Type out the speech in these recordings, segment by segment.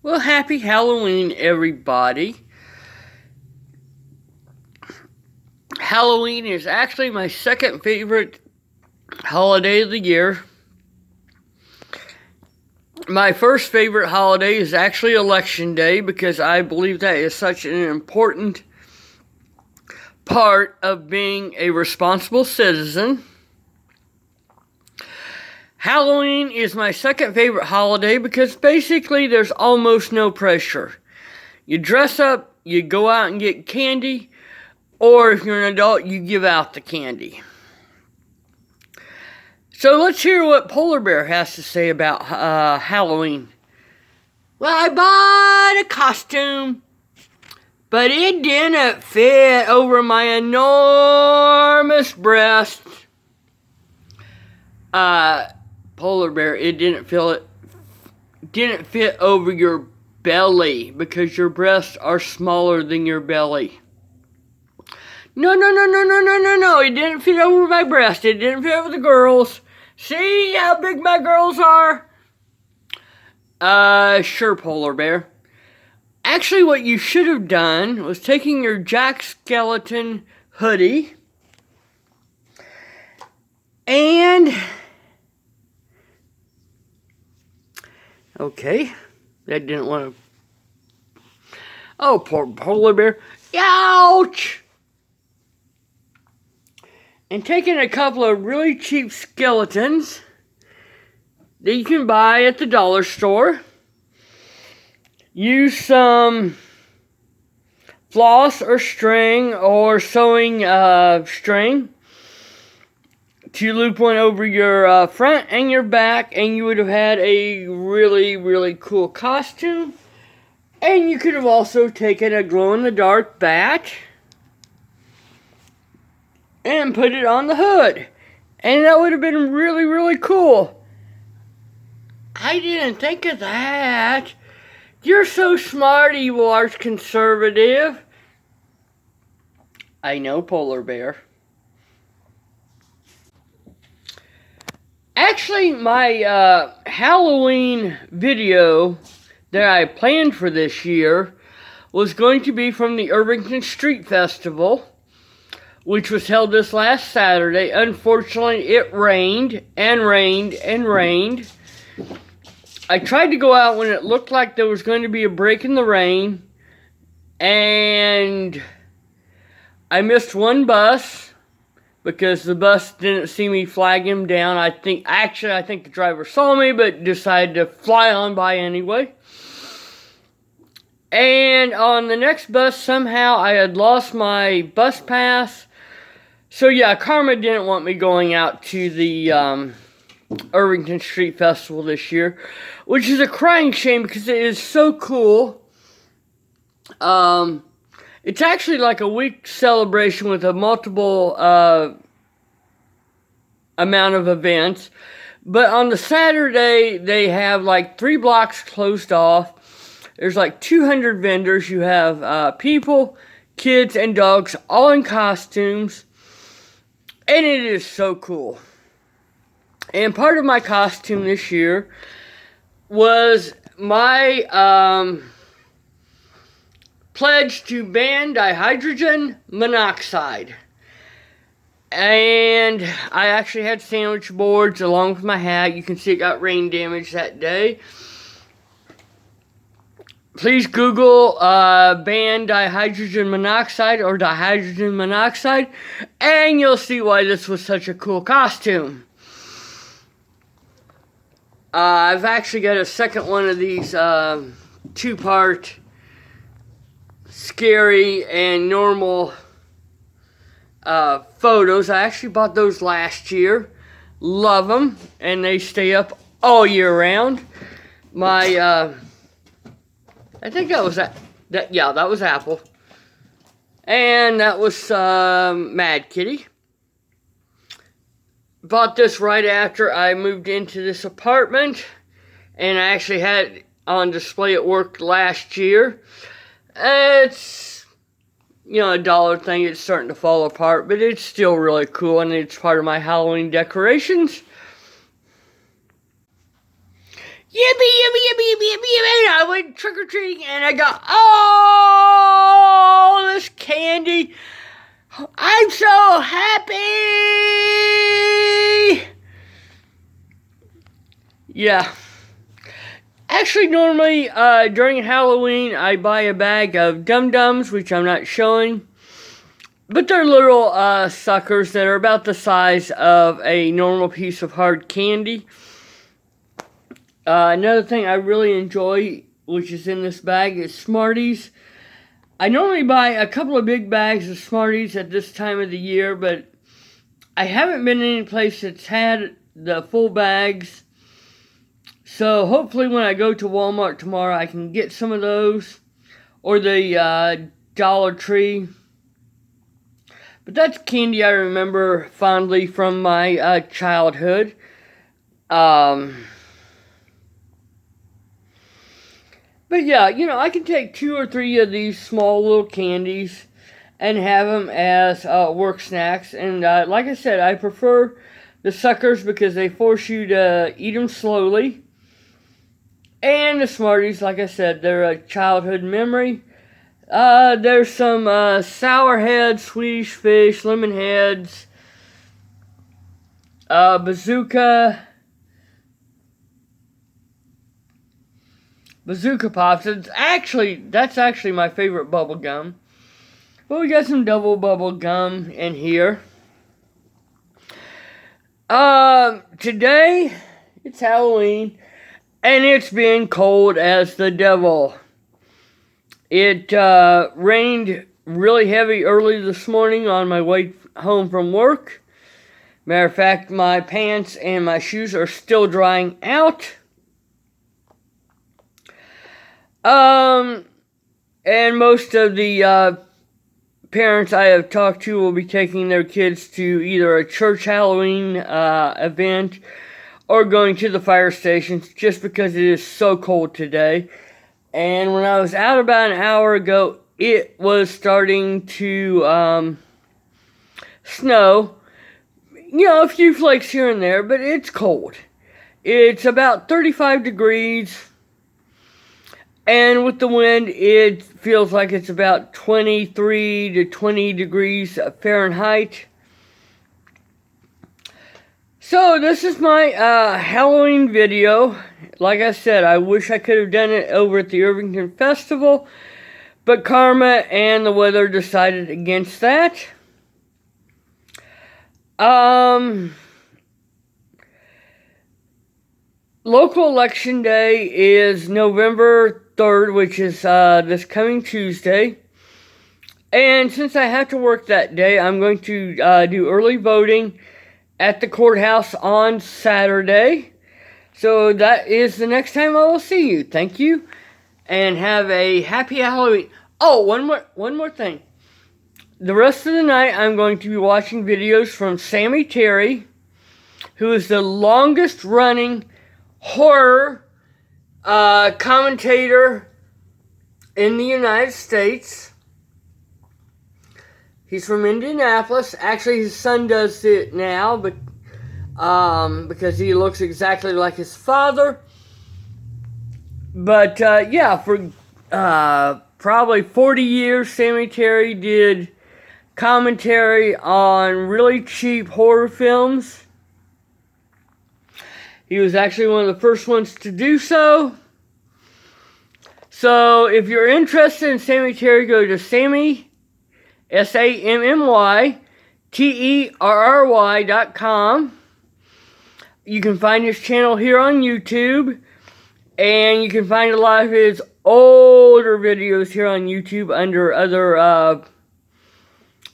Well, happy Halloween, everybody. Halloween is actually my second favorite holiday of the year. My first favorite holiday is actually Election Day because I believe that is such an important part of being a responsible citizen. Halloween is my second favorite holiday because basically there's almost no pressure. You dress up, you go out and get candy, or if you're an adult, you give out the candy. So let's hear what Polar Bear has to say about Halloween. Well, I bought a costume, but it didn't fit over my enormous breasts. Polar Bear, it didn't fit over your belly because your breasts are smaller than your belly. No, it didn't fit over my breast. It didn't fit over the girls. See how big my girls are? Sure, Polar Bear. Actually, what you should have done was taking your Jack Skeleton hoodie and... Okay, that didn't want to... Oh, poor Polar Bear. Ouch! And taking a couple of really cheap skeletons that you can buy at the dollar store. Use some floss or string or sewing string to loop one over your front and your back, and you would have had a really, really cool costume. And you could have also taken a glow-in-the-dark bat and put it on the hood. And that would have been really, really cool. I didn't think of that. You're so smart, evil arts conservative. I know, Polar Bear. Actually, my Halloween video that I planned for this year was going to be from the Irvington Street Festival, which was held this last Saturday. Unfortunately, it rained and rained and rained. I tried to go out when it looked like there was going to be a break in the rain, and I missed one bus because the bus didn't see me flag him down. I think the driver saw me, but decided to fly on by anyway. And on the next bus, somehow I had lost my bus pass. So yeah, Karma didn't want me going out to the Irvington Street Festival this year, which is a crying shame because it is so cool. It's actually like a week celebration with a multiple amount of events. But on the Saturday, they have like 3 blocks closed off. There's like 200 vendors. You have people, kids, and dogs all in costumes. And it is so cool. And part of my costume this year was my pledge to ban dihydrogen monoxide. And I actually had sandwich boards along with my hat. You can see it got rain damage that day. Please Google ban dihydrogen monoxide or dihydrogen monoxide, and you'll see why this was such a cool costume. I've actually got a second one of these 2-part scary and normal photos. I actually bought those last year. Love them, and they stay up all year round. My I think that was that was Apple. And that was Mad Kitty. Bought this right after I moved into this apartment, and I actually had it on display at work last year. It's, a dollar thing. It's starting to fall apart, but it's still really cool, and it's part of my Halloween decorations. Yippee, yippee, yippee, yippee, yippee, yippee. I went trick-or-treating and I got all this candy. I'm so happy! Yeah. Actually, normally, during Halloween, I buy a bag of Dum-Dums, which I'm not showing. But they're little suckers that are about the size of a normal piece of hard candy. Another thing I really enjoy, which is in this bag, is Smarties. I normally buy a couple of big bags of Smarties at this time of the year, but I haven't been in any place that's had the full bags. So hopefully when I go to Walmart tomorrow, I can get some of those, or the Dollar Tree. But that's candy I remember fondly from my childhood. But yeah, you know, I can take 2 or 3 of these small little candies and have them as work snacks. And like I said, I prefer the suckers because they force you to eat them slowly. And the Smarties, like I said, they're a childhood memory. There's some Sour Heads, Swedish Fish, Lemon Heads, Bazooka Pops. That's actually my favorite bubble gum. But we got some double bubble gum in here. Today, it's Halloween, and it's been cold as the devil. It rained really heavy early this morning on my way home from work. Matter of fact, my pants and my shoes are still drying out. And most of the parents I have talked to will be taking their kids to either a church Halloween event or going to the fire stations just because it is so cold today. And when I was out about an hour ago, it was starting to snow. You know, a few flakes here and there, but it's cold. It's about 35 degrees. And with the wind, it feels like it's about 23 to 20 degrees Fahrenheit. So this is my Halloween video. Like I said, I wish I could have done it over at the Irvington Festival, but karma and the weather decided against that. Local election day is November 3rd, which is this coming Tuesday. And since I have to work that day, I'm going to do early voting at the courthouse on Saturday. So that is the next time I will see you. Thank you, and have a happy Halloween. Oh, one more thing. The rest of the night, I'm going to be watching videos from Sammy Terry, who is the longest running horror commentator in the United States. He's from Indianapolis. Actually, his son does it now, but because he looks exactly like his father. But yeah, for probably 40 years, Sammy Terry did commentary on really cheap horror films. He was actually one of the first ones to do so. So if you're interested in Sammy Terry, go to Sammy, SammyTerry.com. You can find his channel here on YouTube, and you can find a lot of his older videos here on YouTube under other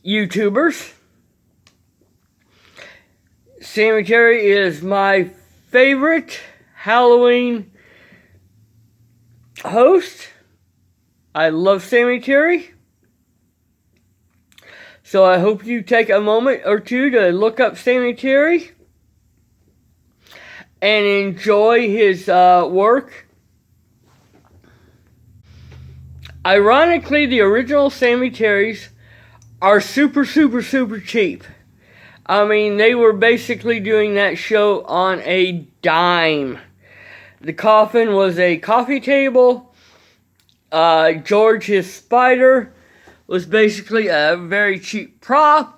YouTubers. Sammy Terry is my favorite Halloween host. I love Sammy Terry. So I hope you take a moment or two to look up Sammy Terry and enjoy his work. Ironically, the original Sammy Terrys are super cheap. I mean, they were basically doing that show on a dime. The coffin was a coffee table, George, his spider, was basically a very cheap prop.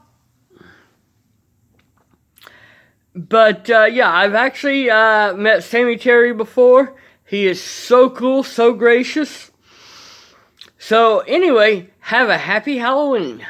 But yeah, I've actually met Sammy Terry before. He is so cool, so gracious. So anyway, have a happy Halloween.